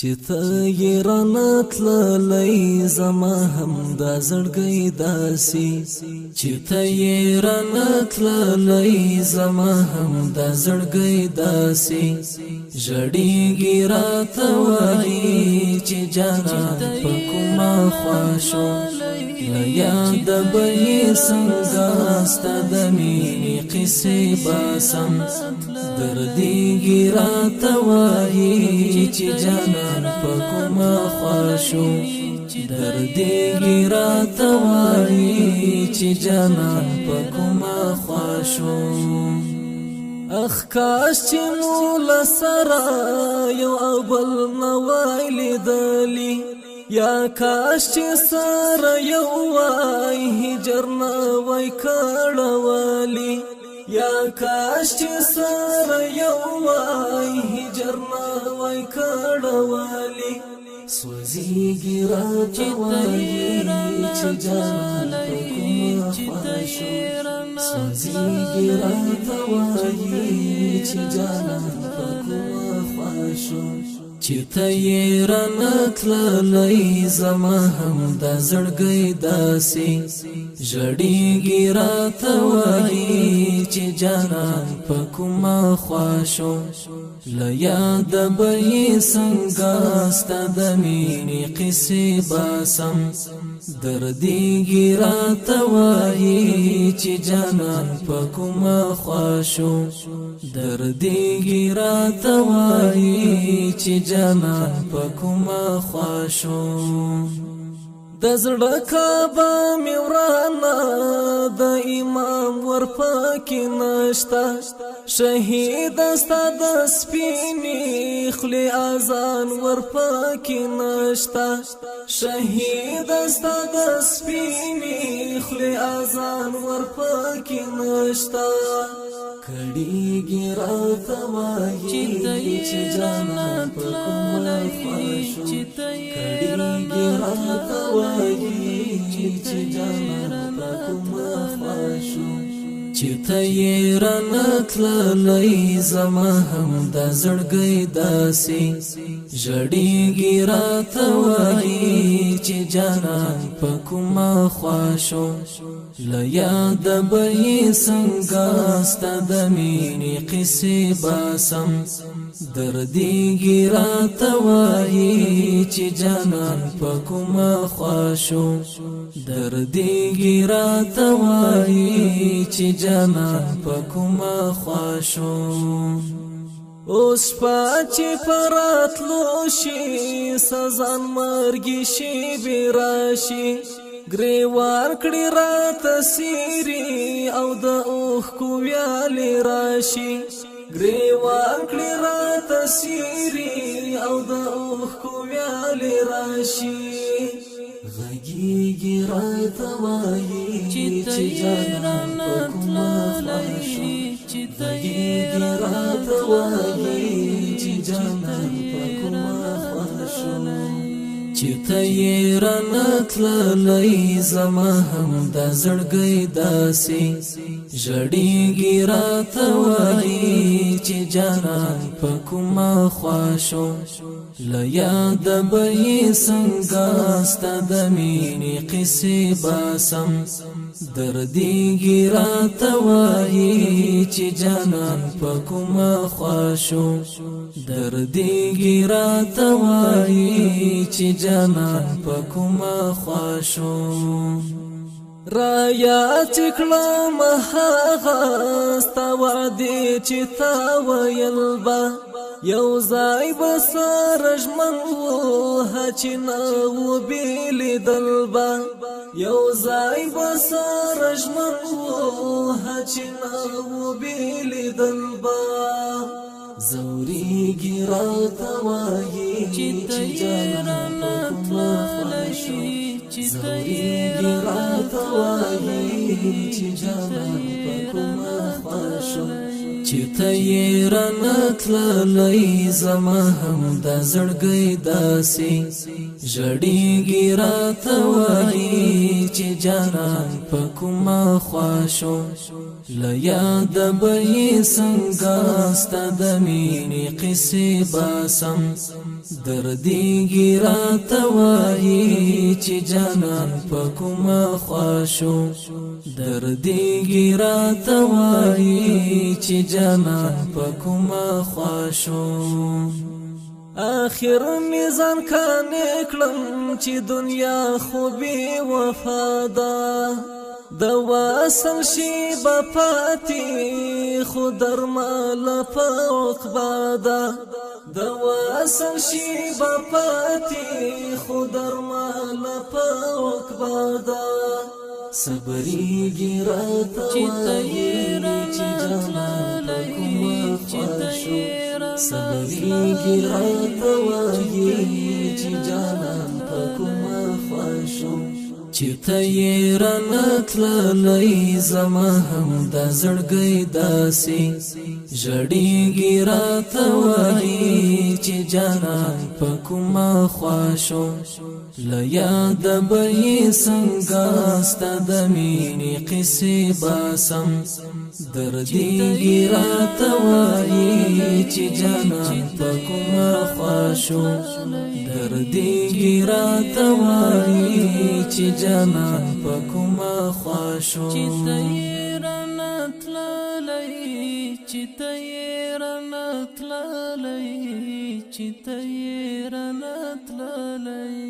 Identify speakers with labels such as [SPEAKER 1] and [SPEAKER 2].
[SPEAKER 1] چې ته یې رانتللی زما هم دا زړګی داسې چې ته یې رانتللی زما هم دا زړګی داسې ژړېږي راته وایي چې جانان په کومه خوا شو له یاده به یې څنګه ستا د مینې قصې باسم دردېږي راته وایي چې جانان په کومه خوا شو دردېږي راته وایي چې جانان په کومه خوا شو اخ کاش چې مو له سره یو او بل نه وای لیدلي یا کاش چې سره یو وای هجر نه وای کړولی یا کاش چې سره یو وای هجر نه وای کړولی سوځېږي راته وایي چې جانان په کومه خوا شو سوځېږي راته وایي چې جانان په کومه خوا شو چې ته یې رانتللی زما هم دا زړګی داسې ژړېږي راته وایي چې جانان په کومه خوا شو له یاده به یې څنګه ستا د مینې قصې باسم دردېږي راته وایي چې جانان په کومه خوا شو دردېږي راته وایي چې جانان په کومه خوا شو د زړه کعبه مې ورانه د امام ورپکې نشته شهید ستا د سپینې خولې اذان ورپکې نشته شهید ستا د سپینې خولې اذان ورپکې نشته کړيږي راته وایي چې جانان په کومه خوا شو کړيږي راته وایي چې جانان په کومه خوا شو چې ته یې رانتللی زما هم دا زړګی داسې ژړېږي راته وایي چې جانان په کومه خوا شو له یاده به یې څنګه ستا د مینې قصې باسم دردېږي راته وایي چې جانان په کومه خوا شو دردېږي راته وایي چې جانان په کومه خوا شو اوس چې پراتلو شي سزان مرګي شي براشي گریوان کړي راته سیری او د اوښکو ویالې راشي گریوان کړي راته سیری او د اوښکو ویالې راشي غږېږي راته وایي چې جانان په کومه خوا شو غږېږي راته وایي چې جانان په کومه خوا شو چې ته یې رانتللی زما هم دا زړګی داسې ژړېږي راته وایي چې جانان په کومه خوا شو له یاده به یې څنګه ستا د مینې قصې باسم دردېږي راته وایي چې جانان په کومه خوا شو دردېږي راته وایي چې جانان په کومه خوا شو را یاد کړم هغه ستا وعدې چې تا ویل به یو ځای به سره ژمن وو چې نه و بېلېدل به یو ځای به سره ژمن وو چې نه و بېلېدل به زورېږي راته وایي چې جانان په کومه خوا شو زورېږي راته وایي چې جانان په کومه خوا شو چې ته یې رانتللی زما هم دا زړګی داسې ژړېږي راته وایي چې جانان په کومه خوا شو له یاده به یې څنګه ستا د مینې قصې باسم دردیږي راته وایي چې جانان په کومه خوا شو دردیږي راته وایي چې جانان په کومه خوا شو آخر میزان کانې کړم چې دنیا خو بې وفا ده د وصل شي به پاتې خو درمل په عقبا ده د وصل شي به پاتې خو درمل په عقبا ده صبرېږي راته وایي چې جانان په کومه خوا شو صبرېږي راته وایي چې جانان په کومه خوا شو چېرته یې رانه تللی زما هم دا زړګی داسې ژړېږي راته وایي چې جانان په کومه خوا شو له یاده به یې څنګه ستا د مینې قصې باسم دردیږي راته وایي چې جانان په کومه خوا شو دردیږي راته وایي چې جانان په کومه خوا شو چې ته یې رانه تللی چې ته یې رانه تللی چې ته یې رانه تللی